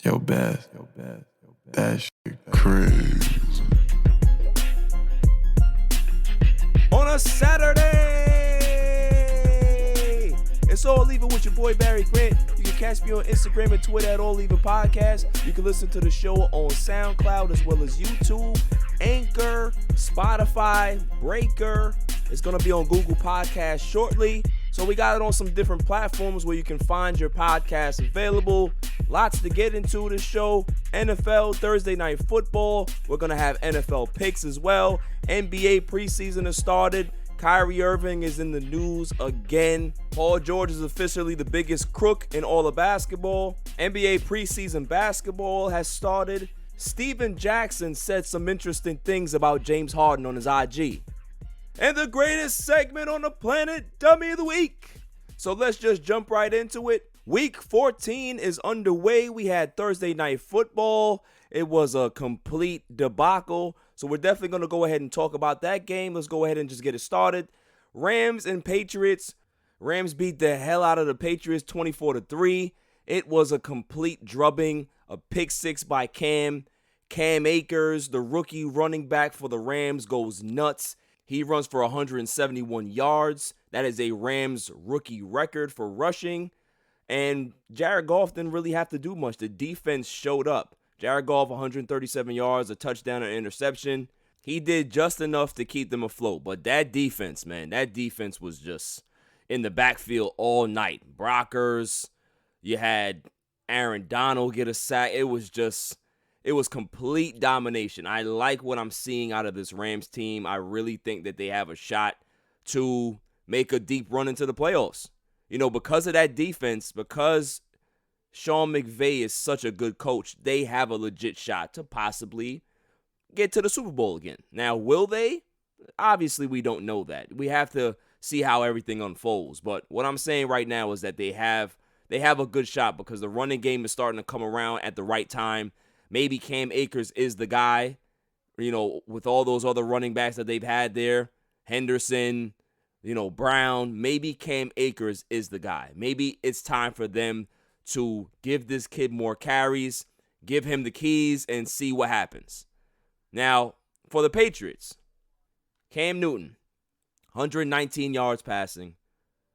Yo, Beth. That shit crazy. On a Saturday, it's All Even with your boy Barry Grant. You can catch me on Instagram and Twitter at All Even Podcast. You can listen to the show on SoundCloud as well as YouTube, Anchor, Spotify, Breaker. It's going to be on Google Podcasts shortly. So we got it on some different platforms where you can find your podcast available. Lots to get into this show. NFL, Thursday Night Football. We're going to have NFL picks as well. NBA preseason has started. KYRIE Irving is in the news again. Paul George is officially the biggest crook in all of basketball. NBA preseason basketball has started. Steven Jackson said some interesting things about James Harden on his IG. And the greatest segment on the planet, Dummy of the Week. So let's just jump right into it. Week 14 is underway. We had Thursday Night Football. It was a complete debacle. So we're definitely going to go ahead and talk about that game. Let's go ahead and just get it started. Rams and Patriots. Rams beat the hell out of the Patriots 24-3. It was a complete drubbing. A pick six by Cam. Cam Akers, the rookie running back for the Rams, goes nuts. He runs for 171 yards. That is a Rams rookie record for rushing. And Jared Goff didn't really have to do much. The defense showed up. Jared Goff, 137 yards, a touchdown and interception. He did just enough to keep them afloat. But that defense, man, that defense was just in the backfield all night. Brockers, you had Aaron Donald get a sack. It was complete domination. I like what I'm seeing out of this Rams team. I really think that they have a shot to make a deep run into the playoffs. You know, because of that defense, because Sean McVay is such a good coach, they have a legit shot to possibly get to the Super Bowl again. Now, will they? Obviously, we don't know that. We have to see how everything unfolds. But what I'm saying right now is that they have a good shot because the running game is starting to come around at the right time. Maybe Cam Akers is the guy, you know, with all those other running backs that they've had there. Henderson, you know, Brown. Maybe Cam Akers is the guy. Maybe it's time for them to give this kid more carries, give him the keys, and see what happens. Now, for the Patriots, Cam Newton, 119 yards passing,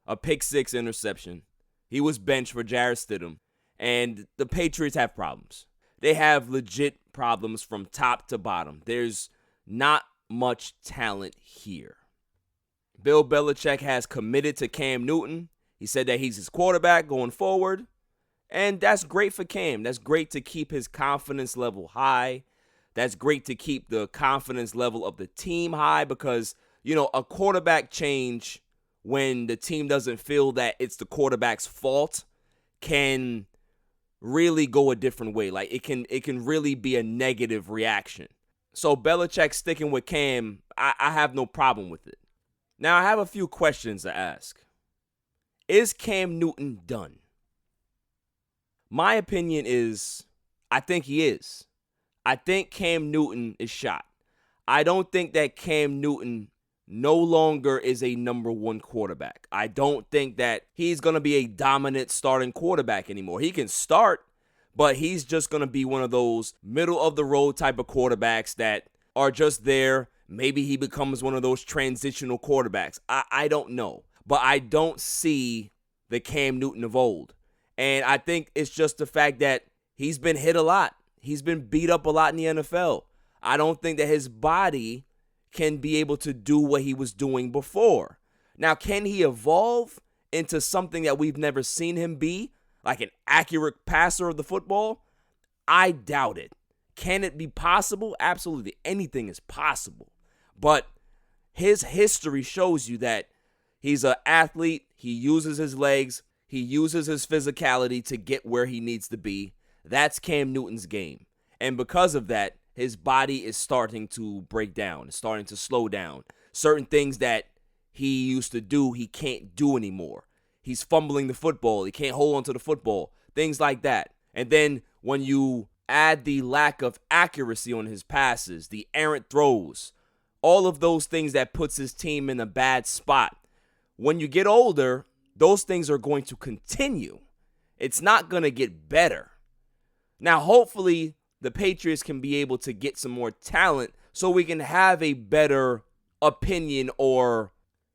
a pick six interception. He was benched for Jarrett Stidham, and the Patriots have problems. They have legit problems from top to bottom. There's not much talent here. Bill Belichick has committed to Cam Newton. He said that he's his quarterback going forward. And that's great for Cam. That's great to keep his confidence level high. That's great to keep the confidence level of the team high because, you know, a quarterback change when the team doesn't feel that it's the quarterback's fault can really go a different way. Like it can really be a negative reaction. So Belichick sticking with Cam, I have no problem with it. Now I have a few questions to ask. Is Cam Newton done? My opinion is I think he is. I think Cam Newton is shot. I don't think that Cam Newton no longer is a number one quarterback. I don't think that he's going to be a dominant starting quarterback anymore. He can start, but he's just going to be one of those middle of the road type of quarterbacks that are just there. Maybe he becomes one of those transitional quarterbacks. I don't know, but I don't see the Cam Newton of old. And I think it's just the fact that he's been hit a lot. He's been beat up a lot in the NFL. I don't think that his body can be able to do what he was doing before. Now, can he evolve into something that we've never seen him be, like an accurate passer of the football? I doubt it. Can it be possible? Absolutely. Anything is possible. But his history shows you that he's an athlete. He uses his legs. He uses his physicality to get where he needs to be. That's Cam Newton's game. And because of that, his body is starting to break down. It's starting to slow down. Certain things that he used to do, he can't do anymore. He's fumbling the football. He can't hold onto the football. Things like that. And then when you add the lack of accuracy on his passes, the errant throws, all of those things that puts his team in a bad spot. When you get older, those things are going to continue. It's not going to get better. Now, hopefully, the Patriots can be able to get some more talent so we can have a better opinion or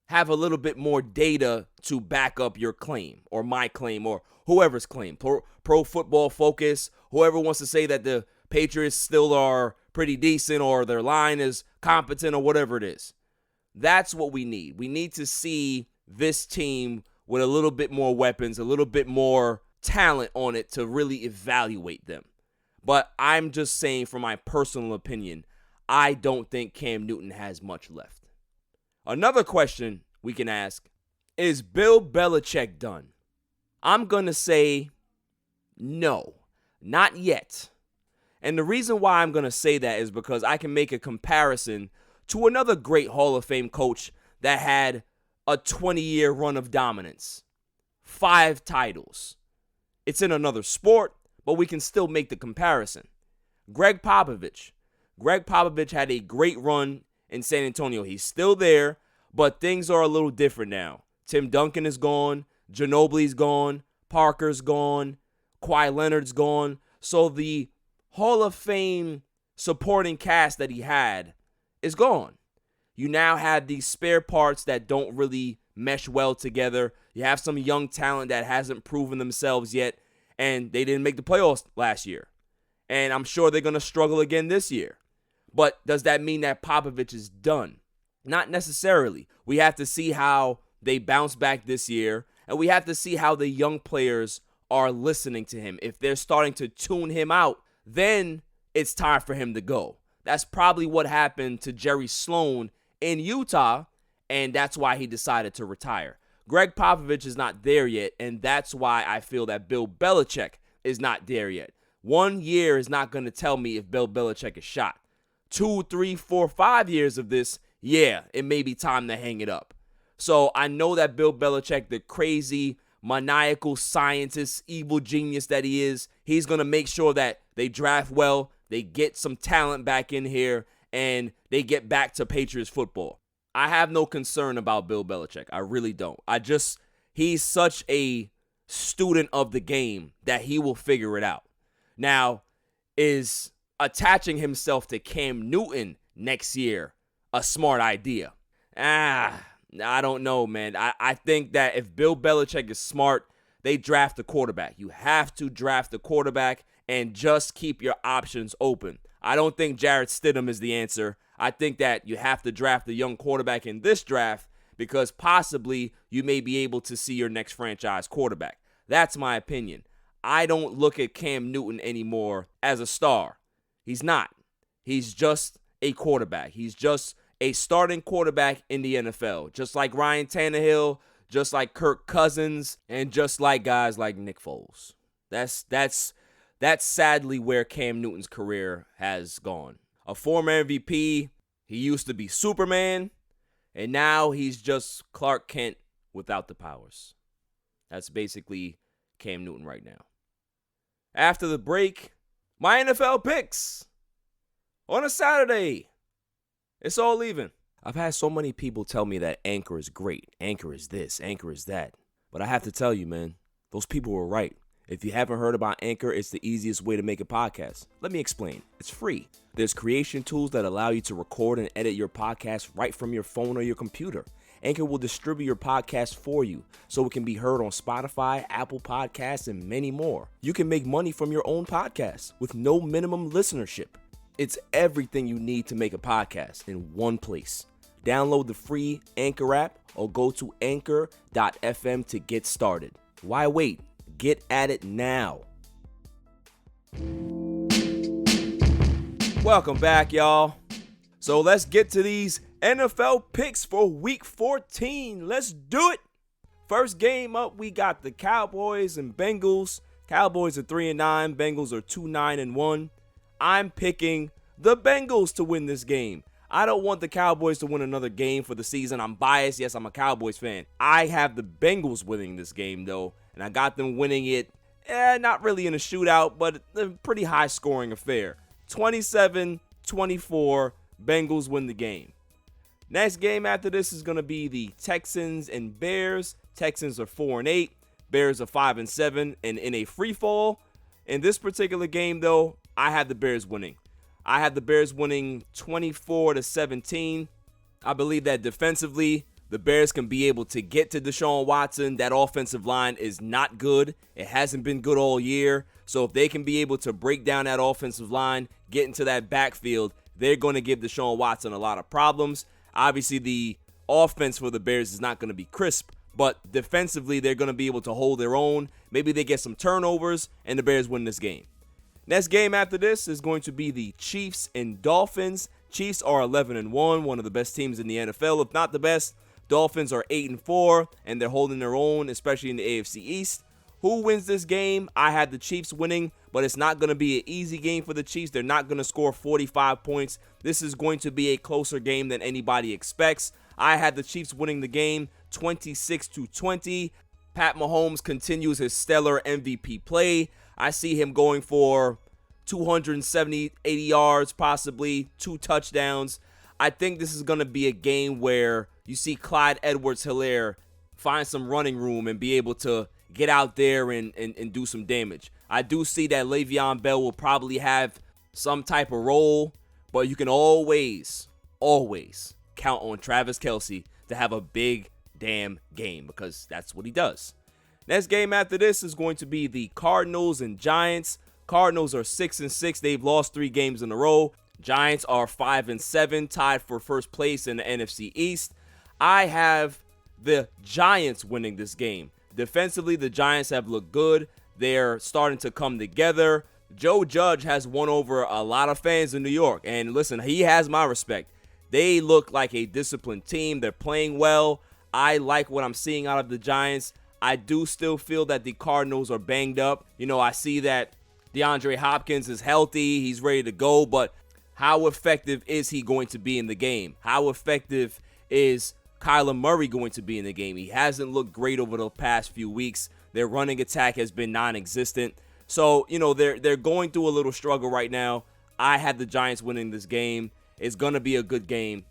have a little bit more data to back up your claim or my claim or whoever's claim. Pro Football Focus, whoever wants to say that the Patriots still are pretty decent or their line is competent or whatever it is. That's what we need. We need to see this team with a little bit more weapons, a little bit more talent on it to really evaluate them. But I'm just saying, from my personal opinion, I don't think Cam Newton has much left. Another question we can ask, is Bill Belichick done? I'm going to say no, not yet. And the reason why I'm going to say that is because I can make a comparison to another great Hall of Fame coach that had a 20-year run of dominance, 5 titles. It's in another sport, but we can still make the comparison. Greg Popovich. Greg Popovich had a great run in San Antonio. He's still there, but things are a little different now. Tim Duncan is gone. Ginobili's gone. Parker's gone. Kawhi Leonard's gone. So the Hall of Fame supporting cast that he had is gone. You now have these spare parts that don't really mesh well together. You have some young talent that hasn't proven themselves yet, and they didn't make the playoffs last year. And I'm sure they're going to struggle again this year. But does that mean that Popovich is done? Not necessarily. We have to see how they bounce back this year, and we have to see how the young players are listening to him. If they're starting to tune him out, then it's time for him to go. That's probably what happened to Jerry Sloan in Utah, and that's why he decided to retire. Greg Popovich is not there yet, and that's why I feel that Bill Belichick is not there yet. 1 year is not going to tell me if Bill Belichick is shot. 2, 3, 4, 5 years of this, yeah, it may be time to hang it up. So I know that Bill Belichick, the crazy, maniacal scientist, evil genius that he is, he's going to make sure that they draft well, they get some talent back in here, and they get back to Patriots football. I have no concern about Bill Belichick. I really don't. He's such a student of the game that he will figure it out. Now, is attaching himself to Cam Newton next year a smart idea? I don't know, man. I think that if Bill Belichick is smart, they draft a quarterback. You have to draft a quarterback and just keep your options open. I don't think Jarrett Stidham is the answer. I think that you have to draft a young quarterback in this draft because possibly you may be able to see your next franchise quarterback. That's my opinion. I don't look at Cam Newton anymore as a star. He's not. He's just a quarterback. He's just a starting quarterback in the NFL, just like Ryan Tannehill, just like Kirk Cousins, and just like guys like Nick Foles. That's sadly where Cam Newton's career has gone. A former MVP, he used to be Superman, and now he's just Clark Kent without the powers. That's basically Cam Newton right now. After the break, my NFL picks on a Saturday. It's all even. I've had so many people tell me that Anchor is great. Anchor is this, Anchor is that. But I have to tell you, man, those people were right. If you haven't heard about Anchor, it's the easiest way to make a podcast. Let me explain. It's free. There's creation tools that allow you to record and edit your podcast right from your phone or your computer. Anchor will distribute your podcast for you so it can be heard on Spotify, Apple Podcasts, and many more. You can make money from your own podcast with no minimum listenership. It's everything you need to make a podcast in one place. Download the free Anchor app or go to anchor.fm to get started. Why wait? Get at it now. Welcome back, y'all. So let's get to these NFL picks for Week 14. Let's do it. First game up, we got the Cowboys and Bengals. Cowboys are 3-9. Bengals are 2-9-1. I'm picking the Bengals to win this game. I don't want the Cowboys to win another game for the season. I'm biased. Yes, I'm a Cowboys fan. I have the Bengals winning this game, though, and I got them winning it, not really in a shootout, but a pretty high-scoring affair. 27-24, Bengals win the game. Next game after this is going to be the Texans and Bears. Texans are 4-8. Bears are 5-7, and in a free fall In this particular game, though, I had the Bears winning. I had the Bears winning 24-17. I believe that defensively, the Bears can be able to get to Deshaun Watson. That offensive line is not good. It hasn't been good all year. So if they can be able to break down that offensive line, get into that backfield, they're going to give Deshaun Watson a lot of problems. Obviously, the offense for the Bears is not going to be crisp, but defensively, they're going to be able to hold their own. Maybe they get some turnovers, and the Bears win this game. Next game after this is going to be the Chiefs and Dolphins. Chiefs are 11-1, one of the best teams in the NFL, if not the best. Dolphins are 8-4, and they're holding their own, especially in the AFC East. Who wins this game? I had the Chiefs winning, but it's not going to be an easy game for the Chiefs. They're not going to score 45 points. This is going to be a closer game than anybody expects. I had the Chiefs winning the game 26-20. Pat Mahomes continues his stellar MVP play. I see him going for 270, 80 yards, possibly 2 touchdowns. I think this is going to be a game where you see Clyde Edwards-Helaire find some running room and be able to get out there and do some damage. I do see that Le'Veon Bell will probably have some type of role, but you can always count on Travis Kelce to have a big damn game because that's what he does. Next game after this is going to be the Cardinals and Giants. Cardinals are 6-6. They've lost 3 games in a row. Giants are 5-7, tied for first place in the NFC East. I have the Giants winning this game. Defensively, the Giants have looked good. They're starting to come together. Joe Judge has won over a lot of fans in New York. And listen, he has my respect. They look like a disciplined team. They're playing well. I like what I'm seeing out of the Giants. I do still feel that the Cardinals are banged up. You know, I see that DeAndre Hopkins is healthy. He's ready to go. But how effective is he going to be in the game? How effective is Kyler Murray going to be in the game? He hasn't looked great over the past few weeks. Their running attack has been non-existent. So, you know, they're going through a little struggle right now. I had the Giants winning this game. It's going to be a good game.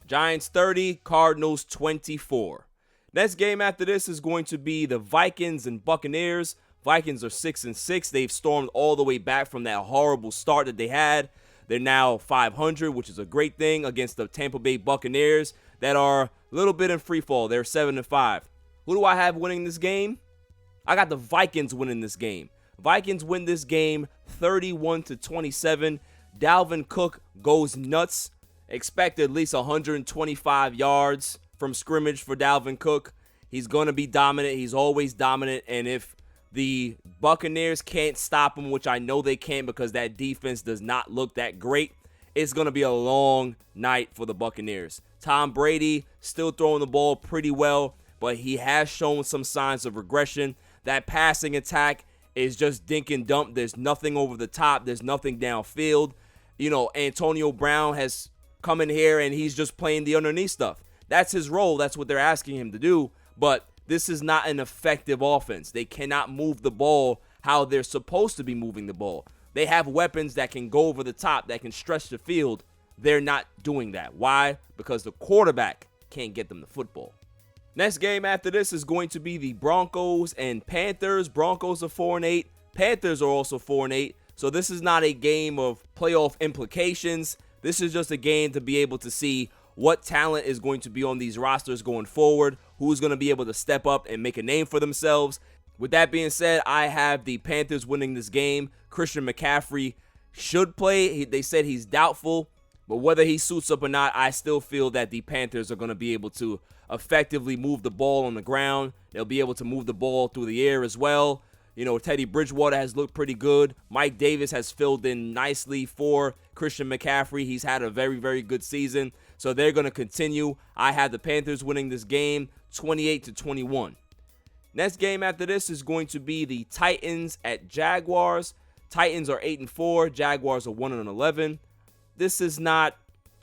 Giants 30, Cardinals 24. Next game after this is going to be the Vikings and Buccaneers. Vikings are 6-6. They've stormed all the way back from that horrible start that they had. They're now 500, which is a great thing against the Tampa Bay Buccaneers that are a little bit in free fall. They're 7-5. Who do I have winning this game? I got the Vikings winning this game. Vikings win this game 31-27. Dalvin Cook goes nuts. Expect at least 125 yards from scrimmage for Dalvin Cook. He's going to be dominant. He's always dominant. And if the Buccaneers can't stop him, which I know they can't because that defense does not look that great, it's going to be a long night for the Buccaneers. Tom Brady still throwing the ball pretty well, but he has shown some signs of regression. That passing attack is just dink and dump. There's nothing over the top. There's nothing downfield. You know, Antonio Brown has come in here and he's just playing the underneath stuff. That's his role. That's what they're asking him to do. But this is not an effective offense. They cannot move the ball how they're supposed to be moving the ball. They have weapons that can go over the top, that can stretch the field. They're not doing that. Why? Because the quarterback can't get them the football. Next game after this is going to be the Broncos and Panthers. Broncos are 4-8. Panthers are also 4-8. So this is not a game of playoff implications. This is just a game to be able to see what talent is going to be on these rosters going forward, who's going to be able to step up and make a name for themselves. With that being said, I have the Panthers winning this game. Christian McCaffrey should play. They said he's doubtful, but whether he suits up or not, I still feel that the Panthers are going to be able to effectively move the ball on the ground. They'll be able to move the ball through the air as well. You know, Teddy Bridgewater has looked pretty good. Mike Davis has filled in nicely for Christian McCaffrey. He's had a very, very good season. So they're going to continue. I have the Panthers winning this game 28-21. Next game after this is going to be the Titans at Jaguars. Titans are 8-4. Jaguars are 1-11. This is not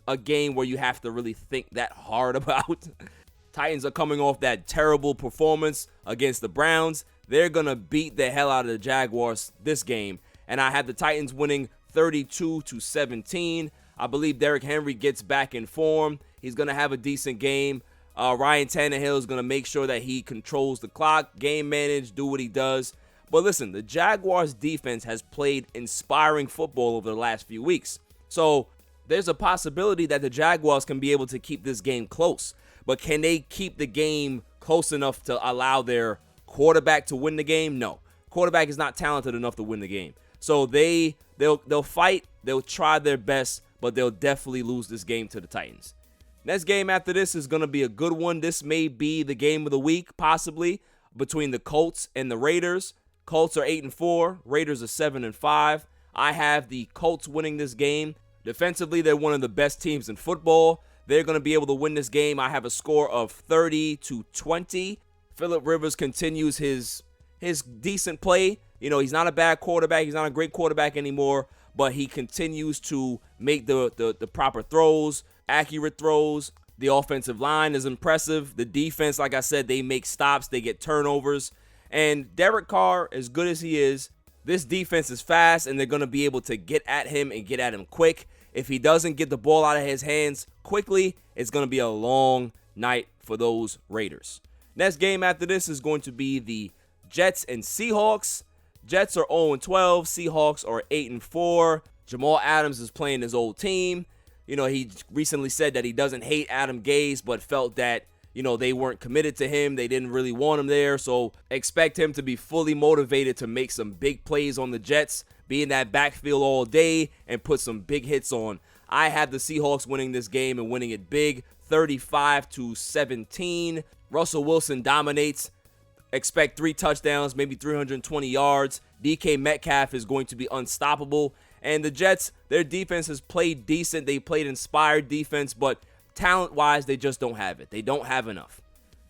a game where you have to really think that hard about. Titans are coming off that terrible performance against the Browns. They're going to beat the hell out of the Jaguars this game. And I have the Titans winning 32-17. I believe Derrick Henry gets back in form. He's going to have a decent game. Ryan Tannehill is going to make sure that he controls the clock, game manage, do what he does. But listen, the Jaguars defense has played inspiring football over the last few weeks. So there's a possibility that the Jaguars can be able to keep this game close. But can they keep the game close enough to allow their quarterback to win the game? No. Quarterback is not talented enough to win the game. So they'll fight, they'll try their best, but they'll definitely lose this game to the Titans. Next game after this is going to be a good one. This may be the game of the week, possibly, between the Colts and the Raiders. Colts are 8-4, Raiders are 7-5. I have the Colts winning this game. Defensively, they're one of the best teams in football. They're going to be able to win this game. I have a score of 30-20. Phillip Rivers continues his decent play. You know, he's not a bad quarterback. He's not a great quarterback anymore, but he continues to make the proper throws, accurate throws. The offensive line is impressive. The defense, like I said, they make stops. They get turnovers. And Derek Carr, as good as he is, this defense is fast, and they're going to be able to get at him and get at him quick. If he doesn't get the ball out of his hands quickly, it's going to be a long night for those Raiders. Next game after this is going to be the Jets and Seahawks. Jets are 0-12. Seahawks are 8-4. Jamal Adams is playing his old team. You know, he recently said that he doesn't hate Adam Gase, but felt that, you know, they weren't committed to him. They didn't really want him there. So expect him to be fully motivated to make some big plays on the Jets, be in that backfield all day, and put some big hits on. I have the Seahawks winning this game and winning it big, 35-17. Russell Wilson dominates. Expect 3 touchdowns, maybe 320 yards. DK Metcalf is going to be unstoppable. And the Jets, their defense has played decent. They played inspired defense, but talent-wise, they just don't have it. They don't have enough.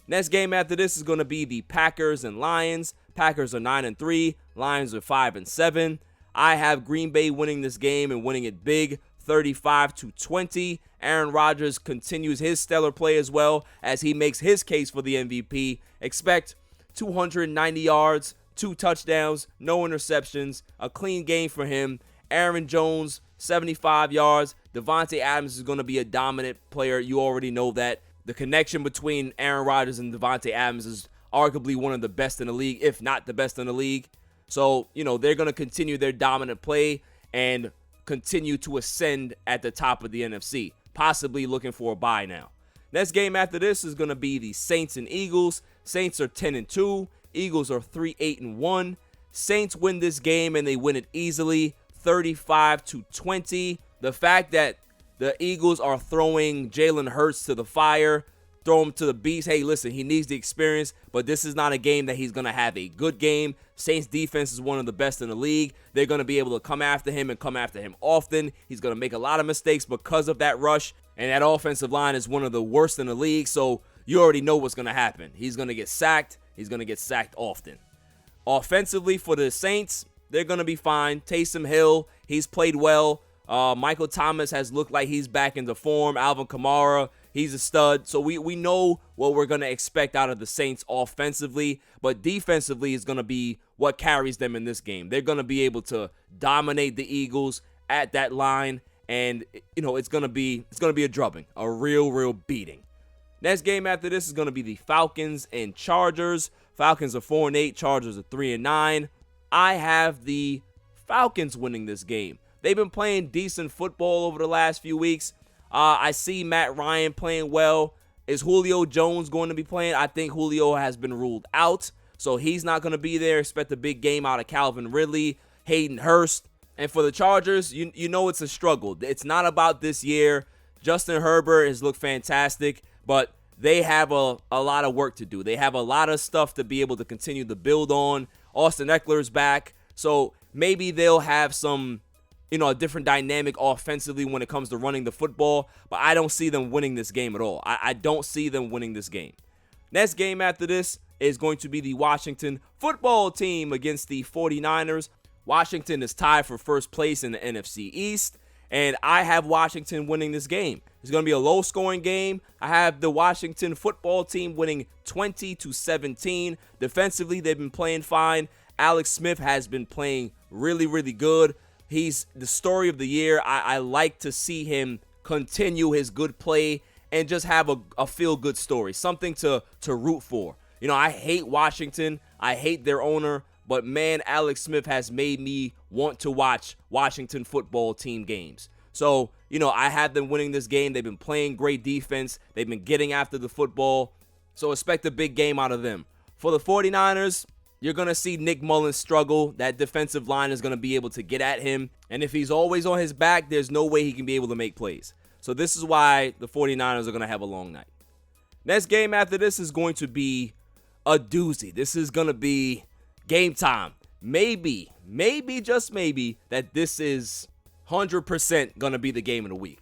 Next game after this is going to be the Packers and Lions. Packers are 9-3. Lions are 5-7. I have Green Bay winning this game and winning it big, 35-20. Aaron Rodgers continues his stellar play as well as he makes his case for the MVP. Expect 290 yards, 2 touchdowns, no interceptions, a clean game for him. Aaron Jones, 75 yards. Devontae Adams is going to be a dominant player. You already know that. The connection between Aaron Rodgers and Devontae Adams is arguably one of the best in the league, if not the best in the league. So, you know, they're going to continue their dominant play and continue to ascend at the top of the NFC, possibly looking for a bye now. Next game after this is going to be the Saints and Eagles. Saints are 10-2. Eagles are 3-8-1. Saints win this game and they win it easily, 35-20. The fact that the Eagles are throwing Jalen Hurts to the fire, throw him to the beast. Hey, listen, he needs the experience, but this is not a game that he's going to have a good game. Saints defense is one of the best in the league. They're going to be able to come after him and come after him often. He's going to make a lot of mistakes because of that rush, and that offensive line is one of the worst in the league, so you already know what's going to happen. He's going to get sacked. He's going to get sacked often. Offensively for the Saints, they're going to be fine. Taysom Hill, he's played well. Michael Thomas has looked like he's back into form. Alvin Kamara, he's a stud. So we know what we're going to expect out of the Saints offensively, but defensively is going to be what carries them in this game. They're going to be able to dominate the Eagles at that line, and you know it's going to be a drubbing, a real beating. Next game after this is going to be the Falcons and Chargers. Falcons are 4-8, Chargers are 3-9. I have the Falcons winning this game. They've been playing decent football over the last few weeks. I see Matt Ryan playing well. Is Julio Jones going to be playing? I think Julio has been ruled out, so he's not going to be there. Expect a big game out of Calvin Ridley, Hayden Hurst. And for the Chargers, you know it's a struggle. It's not about this year. Justin Herbert has looked fantastic, but they have a lot of work to do. They have a lot of stuff to be able to continue to build on. Austin Eckler's back, so maybe they'll have some, a different dynamic offensively when it comes to running the football, but I don't see them winning this game at all. I don't see them winning this game. Next game after this is going to be the Washington football team against the 49ers. Washington is tied for first place in the NFC East, and I have Washington winning this game. It's going to be a low-scoring game. I have the Washington football team winning 20-17. Defensively, they've been playing fine. Alex Smith has been playing really good. He's the story of the year. I like to see him continue his good play and just have a feel-good story, something to root for. I hate Washington. I hate their owner, but man, Alex Smith has made me want to watch Washington football team games. So, I have them winning this game. They've been playing great defense. They've been getting after the football. So expect a big game out of them. For the 49ers, you're going to see Nick Mullins struggle. That defensive line is going to be able to get at him. And if he's always on his back, there's no way he can be able to make plays. So this is why the 49ers are going to have a long night. Next game after this is going to be a doozy. This is going to be game time. Maybe, just maybe, that this is 100% going to be the game of the week.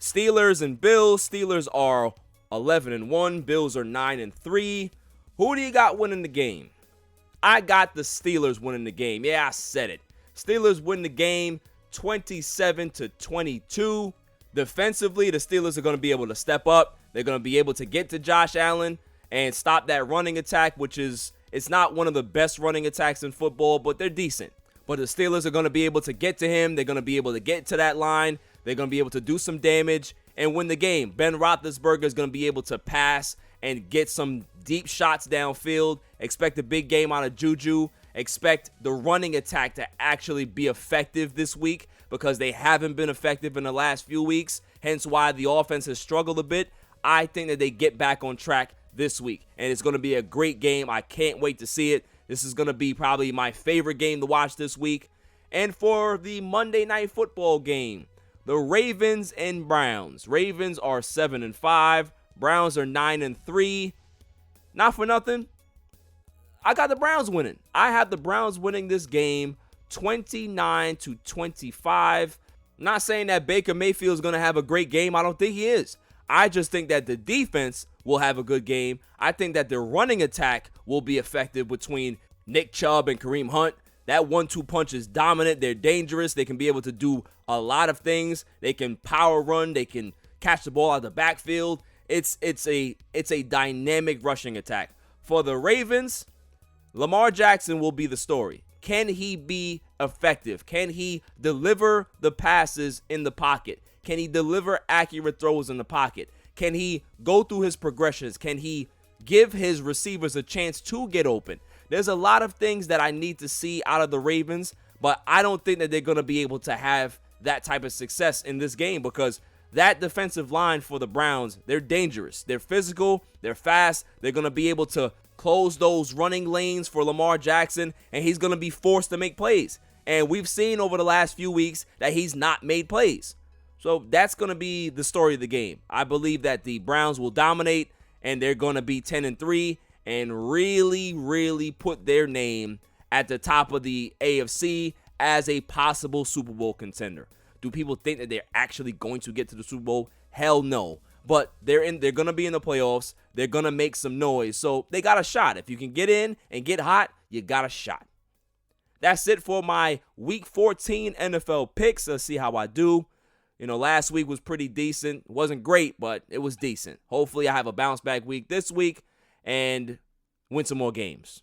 Steelers and Bills. Steelers are 11-1. Bills are 9-3. Who do you got winning the game? I got the Steelers winning the game. Yeah, I said it. Steelers win the game 27-22. Defensively, the Steelers are going to be able to step up. They're going to be able to get to Josh Allen and stop that running attack, which is, it's not one of the best running attacks in football, but they're decent. But the Steelers are going to be able to get to him. They're going to be able to get to that line. They're going to be able to do some damage and win the game. Ben Roethlisberger is going to be able to pass and get some deep shots downfield. Expect a big game out of Juju. Expect the running attack to actually be effective this week because they haven't been effective in the last few weeks, hence why the offense has struggled a bit. I think that they get back on track this week, and it's going to be a great game. I can't wait to see it. This is going to be probably my favorite game to watch this week. And for the Monday Night Football game, the Ravens and Browns. Ravens are 7-5. Browns are 9-3. Not for nothing, I got the Browns winning. I have the Browns winning this game 29-25. Not saying that Baker Mayfield is going to have a great game. I don't think he is. I just think that the defense will have a good game. I think that their running attack will be effective between Nick Chubb and Kareem Hunt. That 1-2 punch is dominant. They're dangerous. They can be able to do a lot of things. They can power run. They can catch the ball out of the backfield. It's a dynamic rushing attack. For the Ravens, Lamar Jackson will be the story. Can he be effective? Can he deliver the passes in the pocket? Can he deliver accurate throws in the pocket? Can he go through his progressions? Can he give his receivers a chance to get open? There's a lot of things that I need to see out of the Ravens, but I don't think that they're going to be able to have that type of success in this game because that defensive line for the Browns, they're dangerous. They're physical. They're fast. They're going to be able to close those running lanes for Lamar Jackson, and he's going to be forced to make plays. And we've seen over the last few weeks that he's not made plays. So that's going to be the story of the game. I believe that the Browns will dominate, and they're going to be 10-3 and really, really put their name at the top of the AFC as a possible Super Bowl contender. Do people think that they're actually going to get to the Super Bowl? Hell no. But they're going to be in the playoffs. They're going to make some noise. So they got a shot. If you can get in and get hot, you got a shot. That's it for my Week 14 NFL picks. Let's see how I do. Last week was pretty decent. It wasn't great, but it was decent. Hopefully I have a bounce back week this week and win some more games.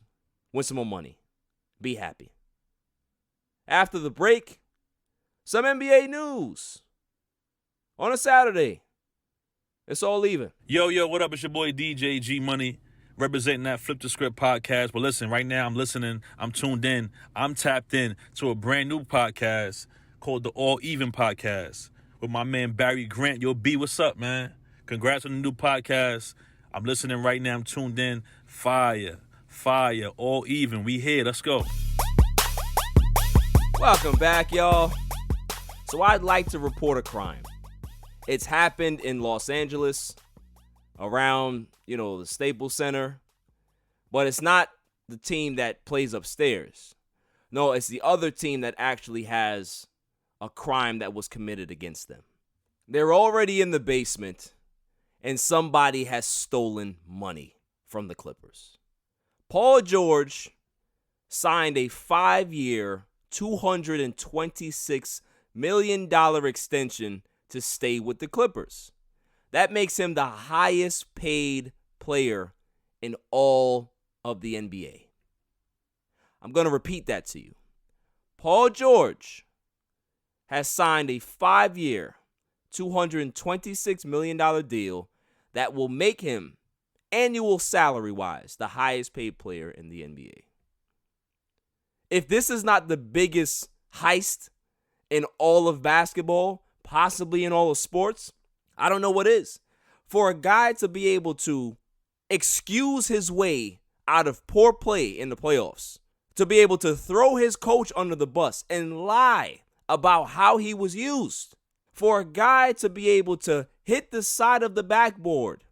Win some more money. Be happy. After the break, some NBA news on a Saturday. It's all even. Yo, what up? It's your boy DJ G Money, representing that Flip the Script podcast. But listen, right now I'm listening. I'm tuned in. I'm tapped in to a brand new podcast called the All Even Podcast with my man Barry Grant. Yo, B, what's up, man? Congrats on the new podcast. I'm listening right now. I'm tuned in. Fire, all even. We here. Let's go. Welcome back, y'all. So I'd like to report a crime. It's happened in Los Angeles around, the Staples Center. But it's not the team that plays upstairs. No, it's the other team that actually has a crime that was committed against them. They're already in the basement, and somebody has stolen money from the Clippers. Paul George signed a 5-year, $226 million extension to stay with the Clippers. That makes him the highest paid player in all of the NBA. I'm going to repeat that to you. Paul George has signed a 5-year, $226 million deal that will make him, annual salary-wise, the highest paid player in the NBA. If this is not the biggest heist in all of basketball, possibly in all of sports, I don't know what is. For a guy to be able to excuse his way out of poor play in the playoffs, to be able to throw his coach under the bus and lie about how he was used, for a guy to be able to hit the side of the backboard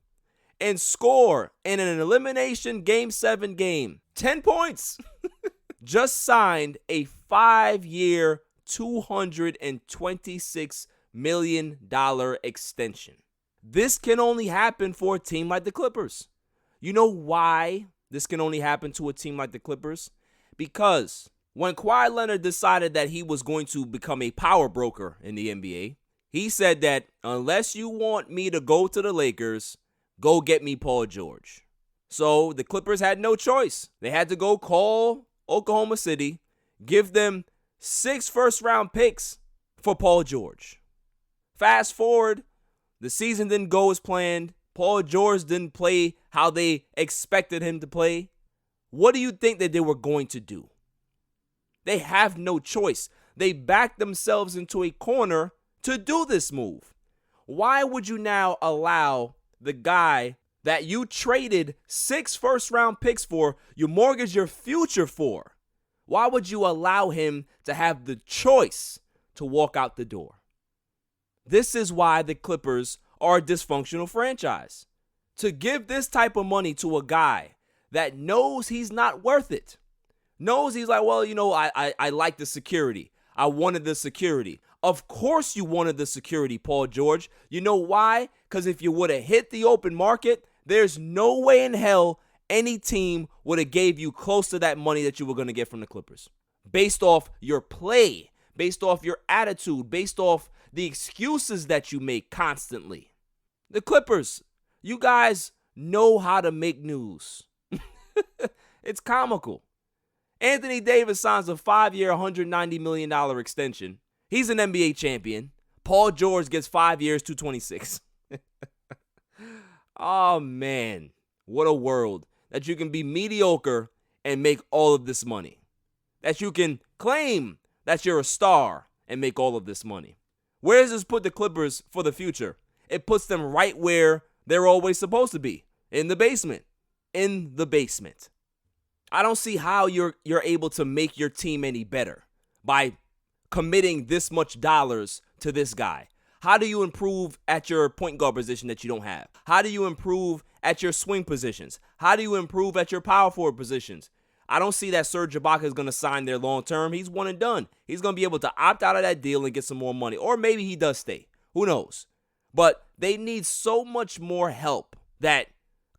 and score in an elimination Game 7 game, 10 points, just signed a 5-year, $226 million extension. This can only happen for a team like the Clippers. You know why this can only happen to a team like the Clippers? Because when Kawhi Leonard decided that he was going to become a power broker in the NBA, he said that unless you want me to go to the Lakers, go get me Paul George. So the Clippers had no choice. They had to go call Oklahoma City, give them 6 first-round picks for Paul George. Fast forward, the season didn't go as planned. Paul George didn't play how they expected him to play. What do you think that they were going to do? They have no choice. They backed themselves into a corner to do this move. Why would you now allow the guy that you traded 6 first-round picks for, you mortgaged your future for? Why would you allow him to have the choice to walk out the door? This is why the Clippers are a dysfunctional franchise. To give this type of money to a guy that knows he's not worth it, knows he's like, well, you know, I like the security. I wanted the security. Of course you wanted the security, Paul George. You know why? Because if you would have hit the open market, there's no way in hell any team would have gave you close to that money that you were going to get from the Clippers. Based off your play, based off your attitude, based off the excuses that you make constantly. The Clippers, you guys know how to make news. It's comical. Anthony Davis signs a 5-year, $190 million extension. He's an NBA champion. Paul George gets 5 years, $226. Oh, man. What a world. That you can be mediocre and make all of this money. That you can claim that you're a star and make all of this money. Where does this put the Clippers for the future? It puts them right where they're always supposed to be. In the basement. In the basement. I don't see how you're able to make your team any better by committing this much dollars to this guy. How do you improve at your point guard position that you don't have? How do you improve at your swing positions? How do you improve at your power forward positions? I don't see that Serge Ibaka is going to sign there long term. He's one and done. He's going to be able to opt out of that deal and get some more money. Or maybe he does stay. Who knows? But they need so much more help that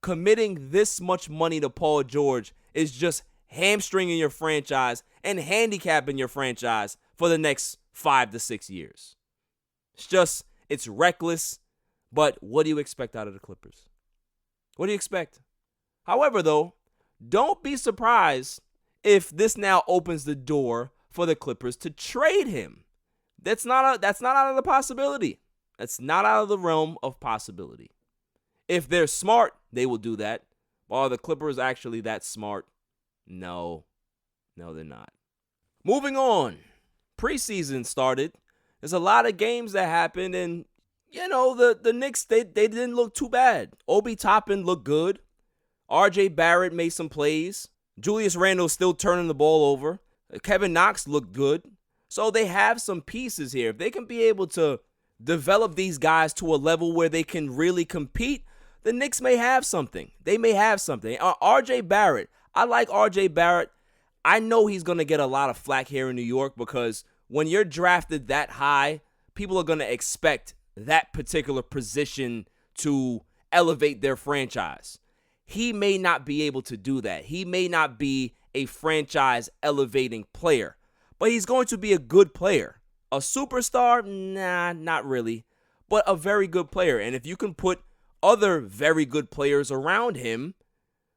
committing this much money to Paul George is just hamstringing your franchise and handicapping your franchise for the next 5 to 6 years. It's reckless. But what do you expect out of the Clippers? What do you expect? However, though, don't be surprised if this now opens the door for the Clippers to trade him. That's not out of the possibility. That's not out of the realm of possibility. If they're smart, they will do that. Are the Clippers actually that smart? No, they're not. Moving on. Preseason started. There's a lot of games that happened, and you know, the Knicks, they didn't look too bad. Obi Toppin looked good. RJ Barrett made some plays. Julius Randle's still turning the ball over. Kevin Knox looked good. So they have some pieces here. If they can be able to develop these guys to a level where they can really compete, the Knicks may have something. They may have something. RJ Barrett, I like RJ Barrett. I know he's going to get a lot of flack here in New York because when you're drafted that high, people are going to expect that particular position to elevate their franchise. He may not be able to do that. He may not be a franchise elevating player, but he's going to be a good player. A superstar? Nah, not really, but a very good player. And if you can put other very good players around him,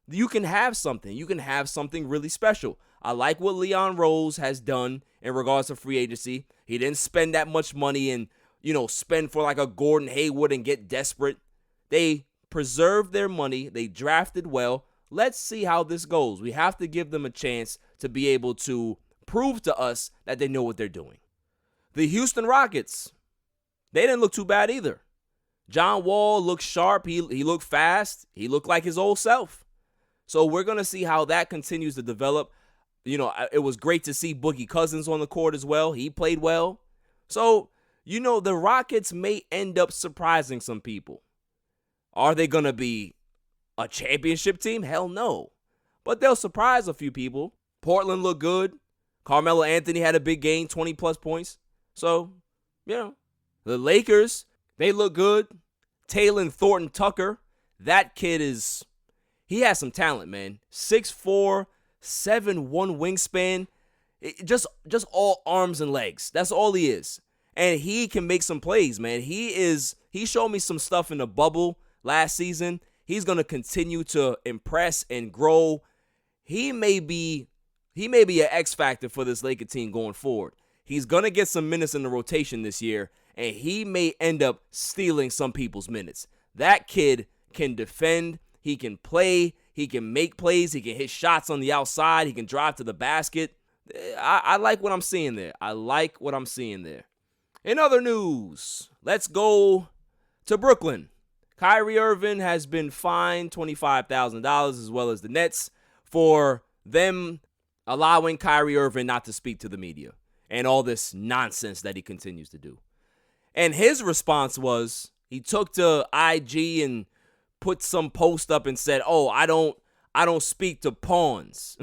you can have something. You can have something really special. I like what Leon Rose has done in regards to free agency. He didn't spend that much money and, spend for like a Gordon Hayward and get desperate. They preserved their money. They drafted well. Let's see how this goes. We have to give them a chance to be able to prove to us that they know what they're doing. The Houston Rockets, they didn't look too bad either. John Wall looked sharp. He looked fast. He looked like his old self. So we're going to see how that continues to develop. It was great to see Boogie Cousins on the court as well. He played well. So, the Rockets may end up surprising some people. Are they going to be a championship team? Hell no. But they'll surprise a few people. Portland looked good. Carmelo Anthony had a big game, 20-plus points. So, the Lakers, they look good. Talen Thornton-Tucker, that kid he has some talent, man. 6'4", 7'1" wingspan. Just all arms and legs. That's all he is. And he can make some plays, man. He showed me some stuff in the bubble last season. He's going to continue to impress and grow. He may be an X factor for this Laker team going forward. He's going to get some minutes in the rotation this year, and he may end up stealing some people's minutes. That kid can defend. He can play. He can make plays. He can hit shots on the outside. He can drive to the basket. I like what I'm seeing there. In other news, let's go to Brooklyn. Kyrie Irving has been fined $25,000 as well as the Nets for them allowing Kyrie Irving not to speak to the media and all this nonsense that he continues to do. And his response was he took to IG and put some post up and said, I don't speak to pawns.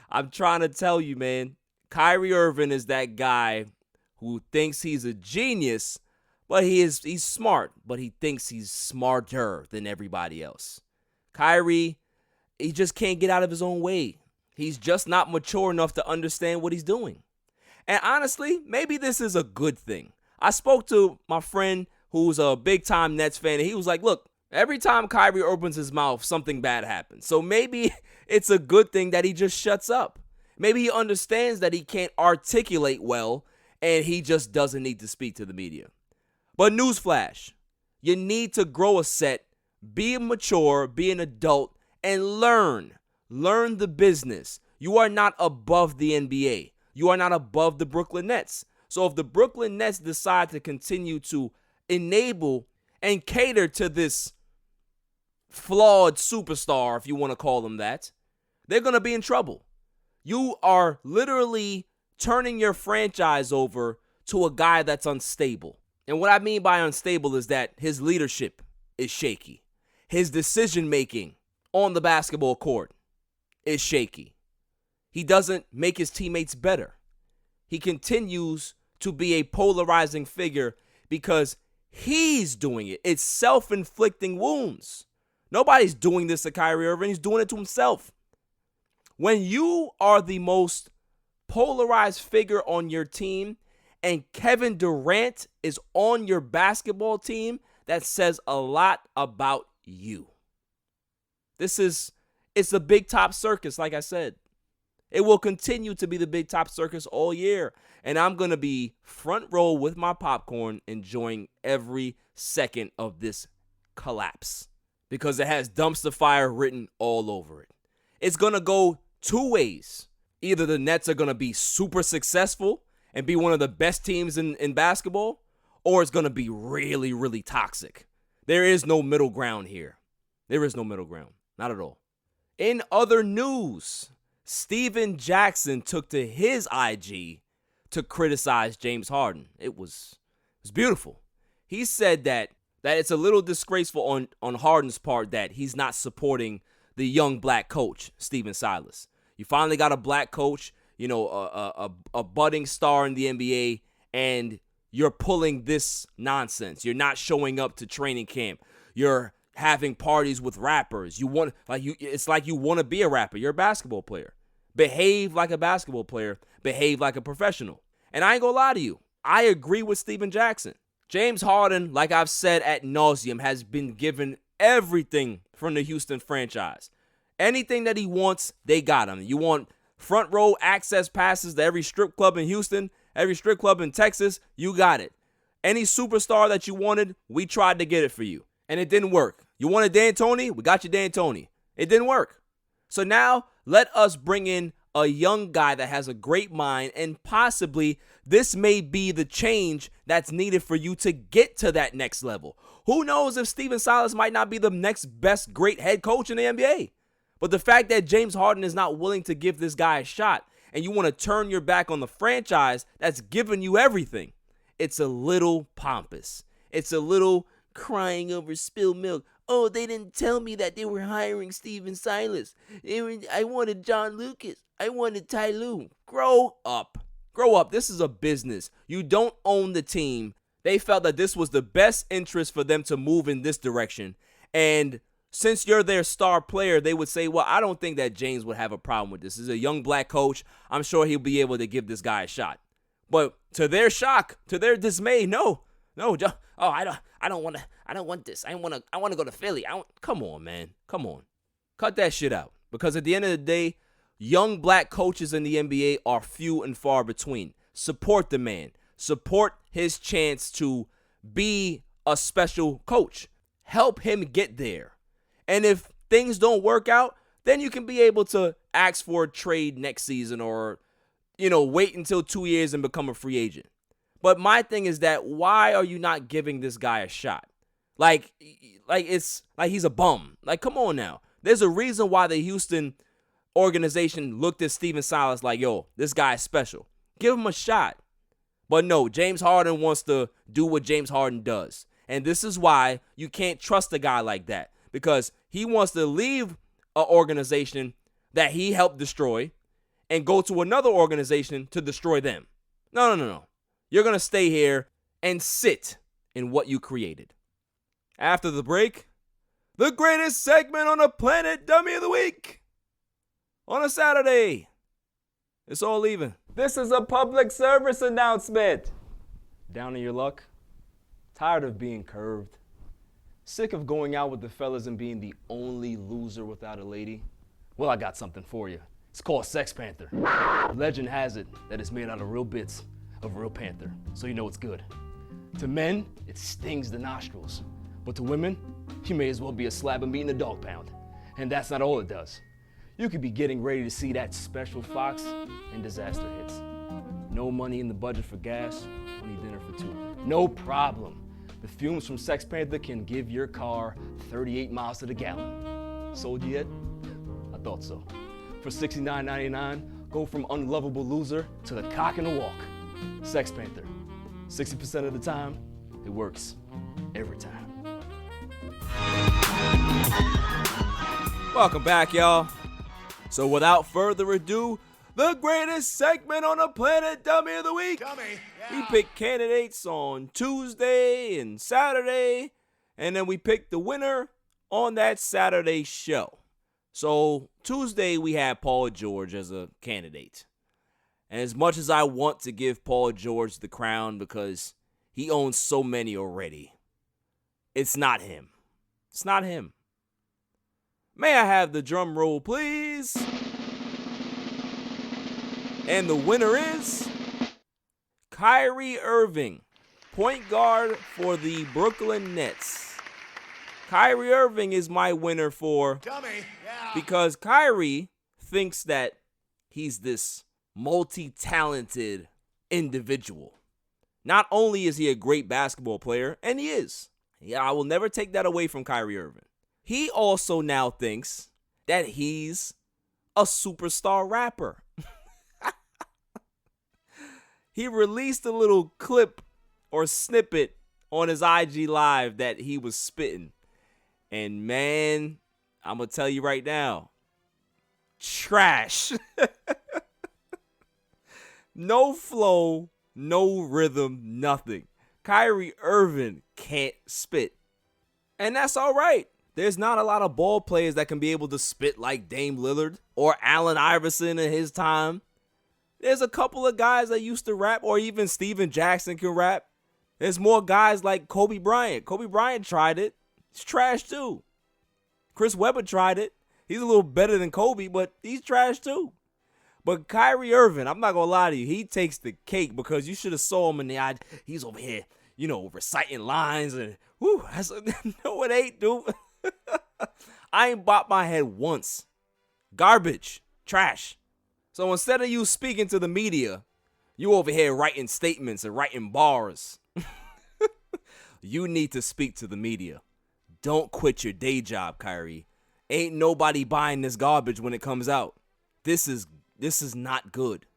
I'm trying to tell you, man, Kyrie Irving is that guy who thinks he's a genius, but he's smart, but he thinks he's smarter than everybody else. Kyrie, he just can't get out of his own way. He's just not mature enough to understand what he's doing. And honestly, maybe this is a good thing. I spoke to my friend who's a big-time Nets fan, and he was like, look, every time Kyrie opens his mouth, something bad happens. So maybe it's a good thing that he just shuts up. Maybe he understands that he can't articulate well, and he just doesn't need to speak to the media. But newsflash, you need to grow a set, be mature, be an adult, and learn. Learn the business. You are not above the NBA. You are not above the Brooklyn Nets. So if the Brooklyn Nets decide to continue to enable and cater to this flawed superstar, if you want to call him that, they're going to be in trouble. You are literally turning your franchise over to a guy that's unstable. And what I mean by unstable is that his leadership is shaky. His decision-making on the basketball court is shaky. He doesn't make his teammates better. He continues to be a polarizing figure because he's doing it. It's self-inflicting wounds. Nobody's doing this to Kyrie Irving. He's doing it to himself. When you are the most polarized figure on your team and Kevin Durant is on your basketball team, that says a lot about you. It's a big top circus, like I said. It will continue to be the big top circus all year. And I'm going to be front row with my popcorn enjoying every second of this collapse because it has dumpster fire written all over it. It's going to go two ways. Either the Nets are going to be super successful and be one of the best teams in basketball, or it's going to be really, really toxic. There is no middle ground here. There is no middle ground. Not at all. In other news, Steven Jackson took to his IG to criticize James Harden. It was beautiful. He said that it's a little disgraceful on Harden's part that he's not supporting the young black coach, Stephen Silas. You finally got a black coach, a budding star in the NBA, and you're pulling this nonsense. You're not showing up to training camp. You're having parties with rappers. It's like you want to be a rapper. You're a basketball player. Behave like a basketball player. Behave like a professional. And I ain't gonna lie to you. I agree with Steven Jackson. James Harden, like I've said ad nauseum, has been given everything from the Houston franchise. Anything that he wants, they got him. You want front row access passes to every strip club in Houston, every strip club in Texas, you got it. Any superstar that you wanted, we tried to get it for you. And it didn't work. You wanted D'Antoni? We got you D'Antoni. It didn't work. So now let us bring in a young guy that has a great mind, and possibly this may be the change that's needed for you to get to that next level. Who knows if Stephen Silas might not be the next best great head coach in the NBA. But the fact that James Harden is not willing to give this guy a shot, and you want to turn your back on the franchise that's given you everything, it's a little pompous. It's a little crying over spilled milk. Oh, they didn't tell me that they were hiring Stephen Silas. I wanted John Lucas. I wanted Ty Lue. Grow up. Grow up. This is a business. You don't own the team. They felt that this was the best interest for them to move in this direction. And since you're their star player, they would say, well, I don't think that James would have a problem with this. This is a young black coach. I'm sure he'll be able to give this guy a shot. But to their shock, to their dismay, no, I don't want this. I want to go to Philly. Come on, man. Come on. Cut that shit out. Because at the end of the day, young black coaches in the NBA are few and far between. Support the man. Support his chance to be a special coach. Help him get there. And if things don't work out, then you can be able to ask for a trade next season or, wait until 2 years and become a free agent. But my thing is that why are you not giving this guy a shot? Like it's like he's a bum. Like, come on now. There's a reason why the Houston organization looked at Stephen Silas like, yo, this guy's special. Give him a shot. But no, James Harden wants to do what James Harden does. And this is why you can't trust a guy like that. Because he wants to leave an organization that he helped destroy and go to another organization to destroy them. No. You're going to stay here and sit in what you created. After the break, the greatest segment on the planet, Dummy of the Week. On a Saturday. It's all even. This is a public service announcement. Down on your luck? Tired of being curved? Sick of going out with the fellas and being the only loser without a lady? Well, I got something for you. It's called Sex Panther. Legend has it that it's made out of real bits of real panther, so you know it's good. To men, it stings the nostrils. But to women, you may as well be a slab of meat in a dog pound. And that's not all it does. You could be getting ready to see that special fox and disaster hits. No money in the budget for gas, only dinner for two. No problem. The fumes from Sex Panther can give your car 38 miles to the gallon. Sold you yet? I thought so. For $69.99, go from unlovable loser to the cock in the walk. Sex Panther. 60% of the time, it works. Every time. Welcome back, y'all. So without further ado, the greatest segment on the planet, Dummy of the Week. Dummy, yeah. We pick candidates on Tuesday and Saturday, and then we pick the winner on that Saturday show. So Tuesday, we had Paul George as a candidate. And as much as I want to give Paul George the crown because he owns so many already, it's not him. It's not him. May I have the drum roll, please? And the winner is Kyrie Irving, point guard for the Brooklyn Nets. Kyrie Irving is my winner because Kyrie thinks that he's this multi-talented individual. Not only is he a great basketball player, and he is. Yeah, I will never take that away from Kyrie Irving. He also now thinks that he's a superstar rapper. He released a little clip or snippet on his IG Live that he was spitting. And man, I'm going to tell you right now, trash. No flow, no rhythm, nothing. Kyrie Irving can't spit. And that's all right. There's not a lot of ball players that can be able to spit like Dame Lillard or Allen Iverson in his time. There's a couple of guys that used to rap, or even Steven Jackson can rap. There's more guys like Kobe Bryant. Kobe Bryant tried it. He's trash too. Chris Webber tried it. He's a little better than Kobe, but he's trash too. But Kyrie Irving, I'm not going to lie to you, he takes the cake because you should have saw him in the eye. He's over here, reciting lines and, no, it ain't, dude. I ain't bopped my head once. Garbage. Trash. So instead of you speaking to the media, you over here writing statements and writing bars. You need to speak to the media. Don't quit your day job, Kyrie. Ain't nobody buying this garbage when it comes out. This is not good.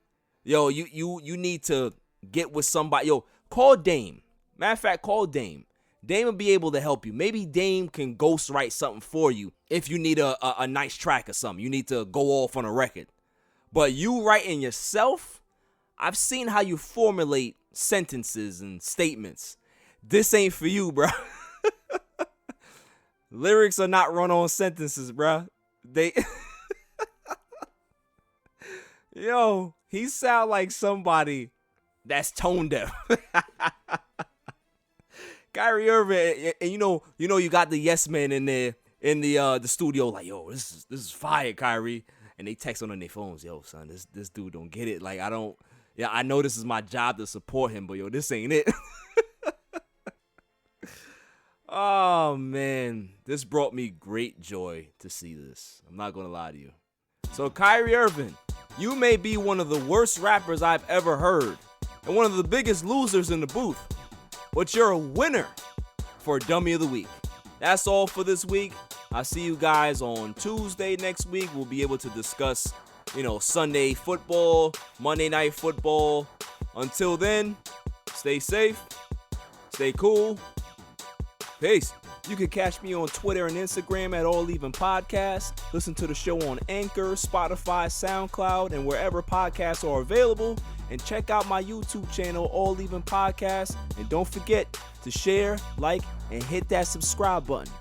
Yo, you need to get with somebody. Yo, call Dame. Matter of fact, call Dame. Dame will be able to help you. Maybe Dame can ghostwrite something for you if you need a nice track or something. You need to go off on a record. But you writing yourself, I've seen how you formulate sentences and statements. This ain't for you, bro. Lyrics are not run-on sentences, bro. Yo, he sound like somebody that's tone deaf. Kyrie Irving, and you know you got the yes man in there in the studio, like, yo, this is fire, Kyrie. And they text on their phones, yo, son, this dude don't get it. Like, I know this is my job to support him, but yo, this ain't it. Oh, man. This brought me great joy to see this. I'm not going to lie to you. So, Kyrie Irving, you may be one of the worst rappers I've ever heard and one of the biggest losers in the booth, but you're a winner for Dummy of the Week. That's all for this week. I'll see you guys on Tuesday next week. We'll be able to discuss, Sunday football, Monday night football. Until then, stay safe, stay cool. Peace. You can catch me on Twitter and Instagram at ALLEVEN Podcast. Listen to the show on Anchor, Spotify, SoundCloud, and wherever podcasts are available. And check out my YouTube channel, ALLEVEN Podcast. And don't forget to share, like, and hit that subscribe button.